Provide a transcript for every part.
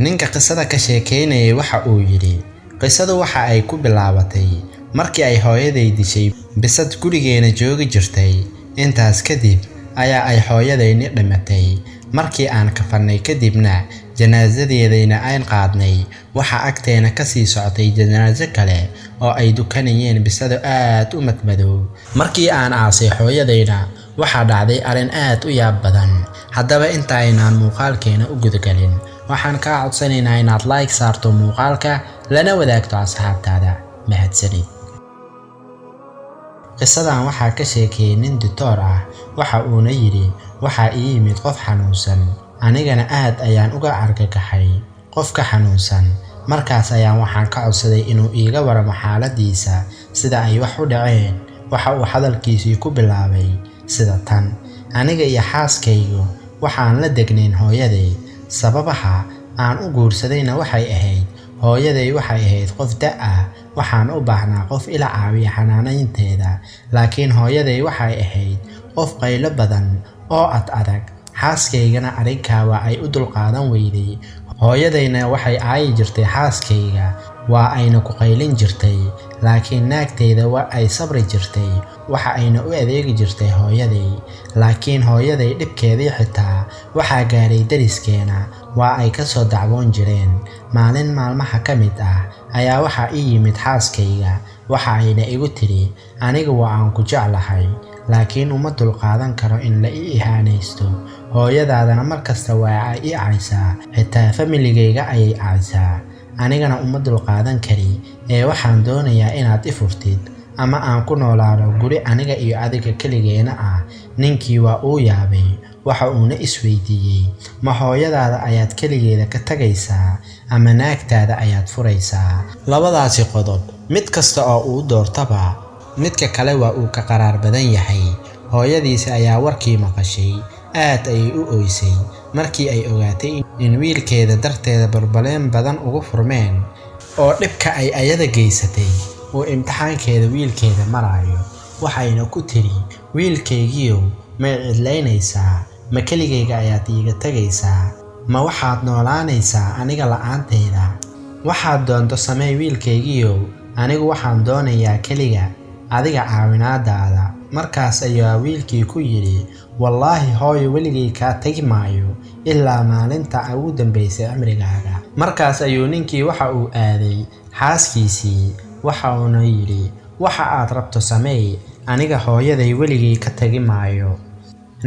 ninka qisada ka sheekeynayay waxa uu yiri qisadu waxa ay ku bilaabatay markii ay hooyaday dishay bisad gurigeena joogi jirtay. intaas kadib ayaa ay hooyadayni dhimatay. markii aan kafanay kadibna janaasadeedayna aan qaadnay, waxa agteena ka sii socotay janaaso kale oo ay dukanayeen bisado aad u madmadow. markii aan aasay hooyadayna waxa dhacday arrin aad u yaab badan. haddaba intaynaan muuqaalkeena u gudgalin, waxaan ka codsanaynaa inaad like saarto muuqaalka lana wadaagto asxaabtaada. mahadsanid. qisadan waxaa ka sheekeeyay nin doctor ah. waxa uuna yiri waxa ii yimid qof xanuunsan, anigana aad ayaan uga argagaxay qofka xanuunsan. markaas ayaan waxaan ka codsaday inuu iiga waramo xaaladiisa sida ay wax u dhaceen. waxa uu hadalkiisii ku bilaabay sida tan: aniga iyo xaaskaygu waxaan la degnayn hooyaday. sababaha aan u guursadayna waxay ahayd hooyaday waxay ahayd qof da' ah, waxaan u baahnaa qof ila caawiya xanaanaynteeda. laakiin hooyaday waxay ahayd qof qaylo badan oo adag. xaaskaygana arrinkaa waa ay u dulqaadan weyday. hooyadayna waxay caayi jirtay xaaskayga, waa ayna ku qaylin jirtay. laakiin naagtayda waa ay sabri jirtay, waxa ayna u adeegi jirtay hooyaday. laakiin hooyaday dhibkeedii xitaa waxaa gaaray dariskeena, waa ay ka soo dacwoon jireen. maalin maalmaha ka mid ah ayaa waxaa ii yimid xaaskayga. waxa ayna igu tiri aniga waa aan ku jeclahay, laakiin uma dulqaadan karo in la ii ihaanaysto. hooyadaadana markasta waa ay ii caysaa, xitaa familigayga ayay caysaa. anigana uma dulqaadan kari ee waxaan doonayaa inaad i furtid ama aan ku noolaado guri aniga iyo adiga keligeena ah. ninkii waa uu yaabay. waxa uuna isweydiiyey, ma hooyadaada ayaad keligeeda ka tagaysaa ama naagtaada ayaad furaysaa? labadaasi qodob mid kasta oo uu doortaba midka kale waa uu ka qaraar badan yahay. hooyadiisa ayaa warkii maqashay, aad ayay u ooysay markii ay ogaatay in wiilkeeda darteeda barbaleen badan ugu furmeen oo dhibka ay ayada geysatay uu imtixaankeeda wiilkeeda marayo. waxayna ku tiri, wiilkaygiiyow ma cidlaynaysaa? ma keligayga ayaad iiga tagaysaa? ma waxaad noolaanaysaa aniga la'aantayda? waxaad doonto samee wiilkaygiiyow, anigu waxaan doonayaa keliga adiga caawinaadaada. markaas ayaa wiilkii ku yidhi, wallaahi hooyo weligay kaa tagi maayo ilaa maalinta ugu dambaysay cimrigaaga. markaas ayuu ninkii waxa uu aaday xaaskiisii. waxa uuna yidhi, waxa aad rabto sameey, aniga hooyaday weligay ka tagi maayo.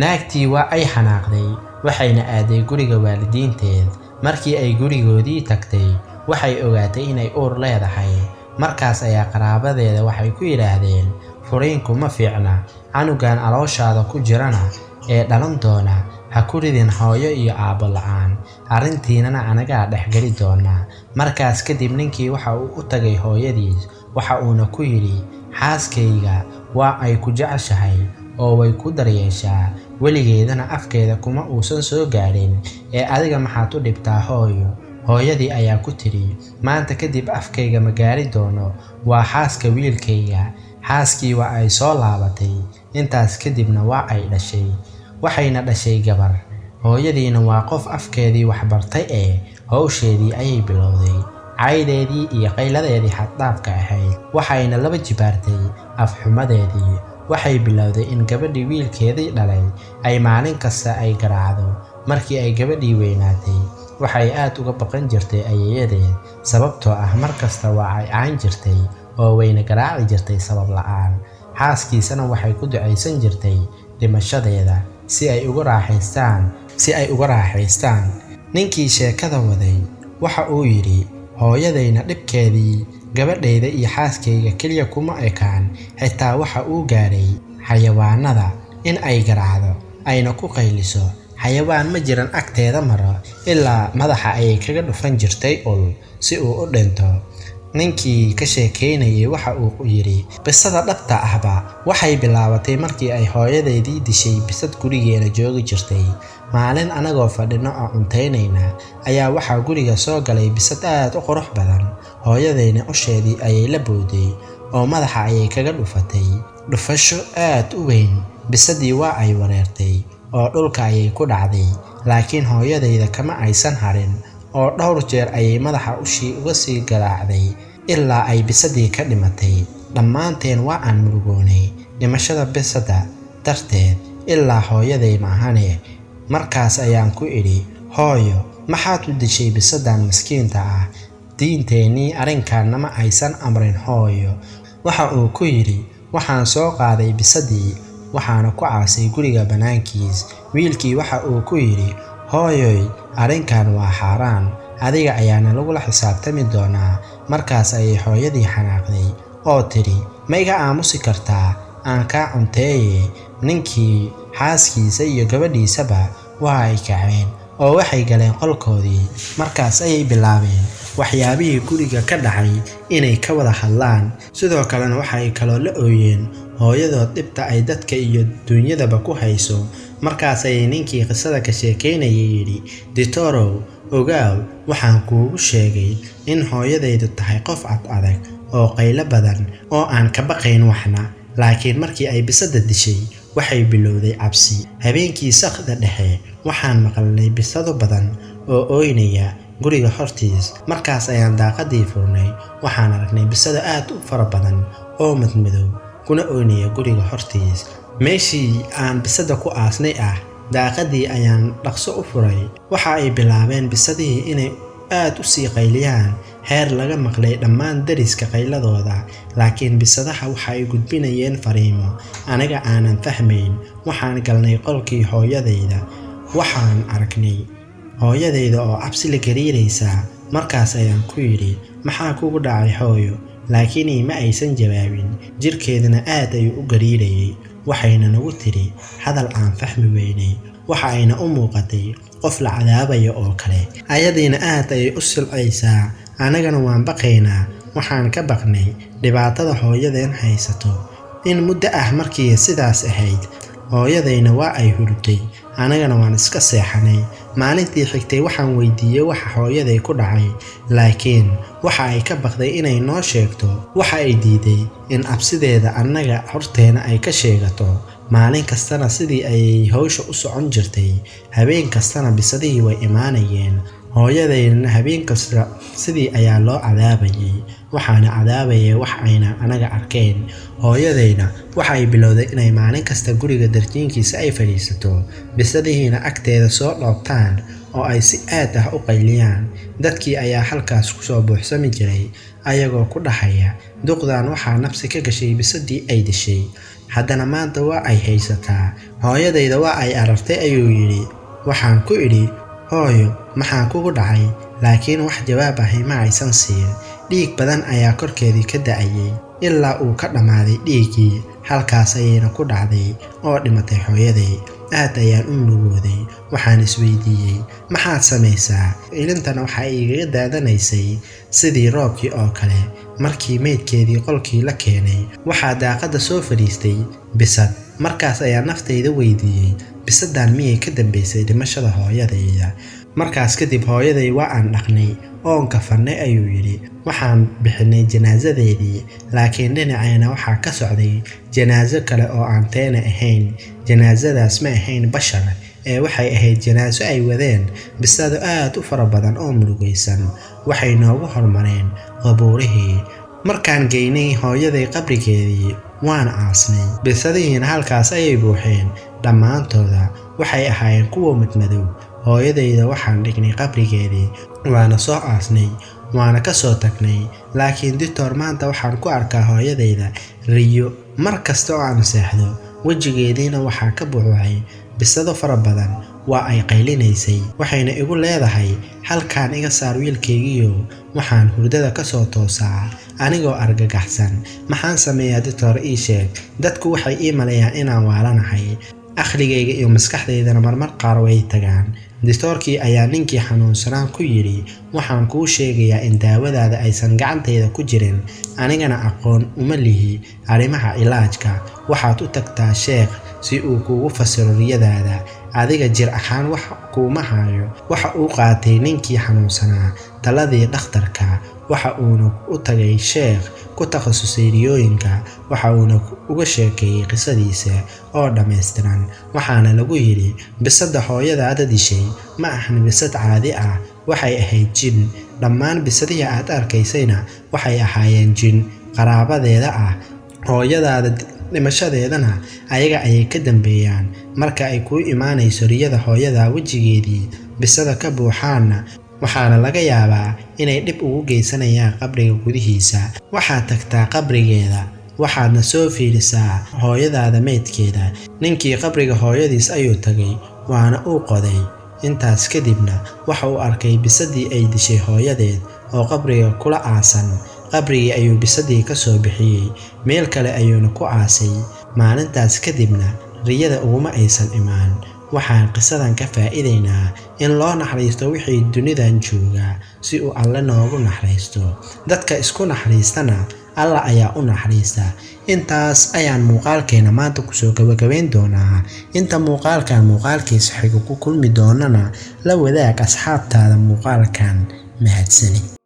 naagtii waa ay xanaaqday, waxayna aaday guriga waalidiinteed. markii ay gurigoodii tagtay waxay ogaatay inay uur leedahay. markaas ayaa qaraabadeeda waxay ku yidhaahdeen, furiinku ma fiicna, canugan alooshaada ku jirana ee dhalan doona ha ku ridin hooyo iyo aabbo la'aan. arrintiinana anagaa dhexgeli doona. markaas kadib ninkii waxa uu u tagay hooyadiis. waxa uuna ku yidhi, xaaskayga waa ay ku jeceshahay oo way ku daryeeshaa, weligeedana afkeeda kuma uusan soo gaadhin, ee adiga maxaad u dhibtaa hooyo? hooyadii ayaa ku tiri, maanta kadib afkayga ma gaari doono, waa xaaska wiilkayga. xaaskii waa ay soo laabatay. intaas kadibna waa ay dhashay, waxayna dhashay gabar. hooyadiina waa qof afkeedii waxbartay ee hawsheedii ayay bilowday. caydeedii iyo qayladeedii xaddhaafka ahayd waxayna laba jibaartay afxumadeedii. waxay bilowday in gabadhii wiilkeedii dhalay ay maalin kasta ay garaacdo. markii ay gabadhii weynaatay waxay aad uga baqan jirtay ayeeyadeed, sababtoo ah markasta waa ay caan jirtay oo wayna garaaci jirtay sabab la'aan. xaaskiisana waxay ku ducaysan jirtay dhimashadeeda si ay uga raaxaystaan. ninkii sheekada waday waxa uu yidhi, hooyadayna dhibkeedii gabadhayda iyo xaaskayga keliya kuma ekaan, xitaa waxa uu gaaray xayawaanada in ay garaacdo ayna ku qayliso. xayawaan ma jiran agteeda maro ilaa madaxa ayay kaga dhufan jirtay ul si uu u dhinto. ninkii ka sheekeynayay waxa uu yidhi, qisada dhabta ahba waxay bilaabatay markii ay hooyadaydii dishay bisad gurigeena joogi jirtay. maalin anagoo fadhino oo cuntaynayna ayaa waxaa guriga soo galay bisad aad u qurux badan. hooyadayna usheedii ayay la booday oo madaxa ayay kaga dhufatay dhufasho aad u weyn. bisadii waa ay wareertay oo dhulka ayay ku dhacday, laakiin hooyadayda kama aysan harin oo dhowr jeer ayay madaxa uga sii garaacday ilaa ay bisadii ka dhimatay. Dhammaanteen waa aan murugoonay dhimashada bisada darteed ilaa hooyaday maahane. Markaas ayaan ku idhi, hooyo, maxaad u dishay bisadan miskiinta ah? Diinteennii arrinkan nama aysan amrin hooyo. Waxa uu ku yidhi, waxaan soo qaaday bisadii waxaana ku caasay guriga banaankiis. Wiilkii waxa uu ku yidhi, hooyoy, arrinkan waa xaaraan, adiga ayaana lagula xisaabtami doonaa. Markaas ayay hooyadii xanaaqday oo tidhi, ma iga aamusi kartaa? Aan kaa cunteeye. Ninkii, xaaskiisa iyo gabadhiisaba waa ay kaceen oo waxay galeen qolkoodii. Markaas ayay bilaabeen waxyaabihii guriga ka dhacay inay ka wada hadlaan. Sidoo kalena waxay kaloo la ooyeen hooyadood dhibta ay dadka iyo dunyadaba ku hayso. Markaas ayay ninkii qisada ka sheekeynayay yidhi, Ditorow, ogaaw, waxaan kuugu sheegay in hooyadaydu tahay qof cad adag oo qaylo badan oo aan ka baqayn waxna. Laakiin markii ay bisada dishay waxay bilowday cabsi. Habeenkii saqda dhexe waxaan maqalnay bisado badan oo ooynaya guriga hortiis. Markaas ayaan daaqadii furnay, waxaan aragnay bisado aad u fara badan oo madmadow kuna ooynaya guriga hortiis. Meeshii aan bisada ku aasnay daaqadii ayaan dhaqso u furay. Waxa ay bilaabeen bisadihii inay aad u sii qayliyaan, heer laga maqlay dhammaan deriska qayladooda. Laakiin bisadaha waxa ay gudbinayeen fariimo anaga aanan fahmayn. Waxaan galnay qolkii hooyadayda, waxaan aragnay hooyadayda oo cabsi la gariiraysa. Markaas ayaan ku yidhi, maxaa kugu dhacay hooyo? Laakiin ma aysan jawaabin, jirkeedana aad ayuu u gariirayay. Waxayna nagu tiri hadal aan fahmi weynay. Waxa ayna u muuqatay qof la cadaabayo oo kale. Ayadiina aad ayay u silcaysaa, anagana waan baqaynaa. Waxaan ka baqnay dhibaatada hooyadeen haysato. In muddo markii sidaas ahayd, hooyadayna waa ay hurday, anagana waan iska seexanay. Maalintii xigtay waxaan weydiiyey waxa hooyaday ku dhacay, laakiin waxa ay ka baqday inay noo sheegto. Waxa ay diiday in absideeda annaga horteena ay ka sheegato. Maalin kastana sidii ayay hawsha u socon jirtay. Habeen kastana bisadihii way imaanayeen. Hooyadayna habeen kasta sidii ayaa loo cadaabayay. Waxaana cadaabayay wax ayna anaga arkeen. Hooyadayna waxa ay bilowday inay maalin kasta guriga darjiinkiisa ay fadhiisato, bisadihiina agteeda soo dhoobtaan oo ay si aad u qayliyaan. Dadkii ayaa halkaas ku soo buuxsami jiray ayagoo ku dhahaya, duqdan waxaa nafsi ka gashay bisadii ay dishay. Haddana maanta waa ay haysataa. Hooyadayda waa ay aragtay ayuu yidhi. Waxaan ku idhi, hooyo, maxaa kugu dhacay? Laakiin wax jawaab ma aysan siin. Dhiig badan ayaa korkeedii ka da'ayay ilaa uu ka dhamaaday dhiigii. Halkaas ayayna ku dhacday oo dhimatay hooyaday. Aad ayaan u murugooday. Waxaan isweydiiyey, maxaad samaysaa? Ilintana waxa ay igaga daadanaysay sidii roobkii oo kale. Markii meydkeedii qolkii la keenay, waxaa daaqada soo fadhiistay bisad. Markaas ayaa naftayda weydiiyey, bisadan miyay ka dambeysay dhimashada hooyadayda? Markaas kadib hooyaday waa aan dhaqnay oon kafanay ayuu yidhi. Waxaan bixinay janaasadeedii, laakiin dhinaceena waxaa ka socday janaaso kale oo aan teena ahayn. Janaasadaas ma ahayn bashar, waxay ahayd janaaso ay wadeen bisado aad u fara badan oo murugaysan. Waxay noogu hormareen qabuurihii. Markaan geynay hooyaday qabrigeedii, waan aasnay. Bisadihiina halkaas ayay buuxeen. Dhammaantooda waxay ahaayeen kuwa madmadow. Hooyadayda waxaan dhignay qabrigeedii, waana soo aasnay, waana ka soo tagnay. Laakiin Ditor, maanta waxaan ku arkaa hooyadayda riyo. Mar kasta oo aan seexdo, wejigeediina waxaa ka buuxay bisado fara badan. Waa ay qaylinaysay, waxayna igu leedahay, halkaan iga saar wiilkaygiiyo. Waxaan hurdada ka soo toosaa anigoo argagaxsan. Maxaan sameeyaa Ditor, ii sheeg? Dadku waxay ii maleeyaan inaan waalanahay. Akhligayga iyo maskaxdaydana marmar qaar way tagaan. Ditorkii ayaa ninkii xanuunsanaa ku yidhi, waxaan kuu sheegayaa in daawadaada aysan gacantayda ku jirin. Anigana aqoon uma lihi arrimaha ilaajka. Waxaad u tagtaa sheekh si uu kuugu fasiro riyadaada. Adiga jir ahaan wax kuuma hayo. Waxa uu qaatay ninkii xanuunsanaa taladii dhakhtarka. Waxa uuna u tagay sheekh ku takhasusay riyooyinka. Waxa uuna uga sheekeeyay qisadiisa oo dhammaystiran. Waxaana lagu yidhi, bisada hooyadaada dishay ma ahan bisad caadi ah, waxay ahayd jin. Dhammaan bisadihii aad arkaysayna waxay ahaayeen jin qaraabadeeda ah. Hooyadaada dhimashadeedana ayaga ayay ka dambeeyaan. Marka ay kuu imaanayso riyada hooyada wejigeedii bisada ka buuxaana, waxaana laga yaabaa inay dhib ugu geysanayaan qabriga gudihiisa. Waxaad tagtaa qabrigeeda, waxaadna soo fiirisaa hooyadaada meydkeeda. Ninkii qabriga hooyadiis ayuu tagay, waana uu qoday. Intaas kadibna waxa uu arkay bisadii ay dishay hooyadeed oo qabriga kula aasan. Qabrigii ayuu bisadii ka soo bixiyay, meel kale ayuuna ku aasay. Maalintaas kadibna riyada uguma aysan imaan. Waxaan qisadan ka faa'iideynaa in loo naxariisto wixii dunidan jooga si uu Alle noogu naxariisto. Dadka isku naxariistana Alla ayaa u naxariista. Intaas ayaan muuqaalkeena maanta kusoo gabagabayn doonaa. Inta muuqaalkiisa xiga ku kulmi doonana la wadaag asxaabtaada muuqaalkan. Mahadsanid.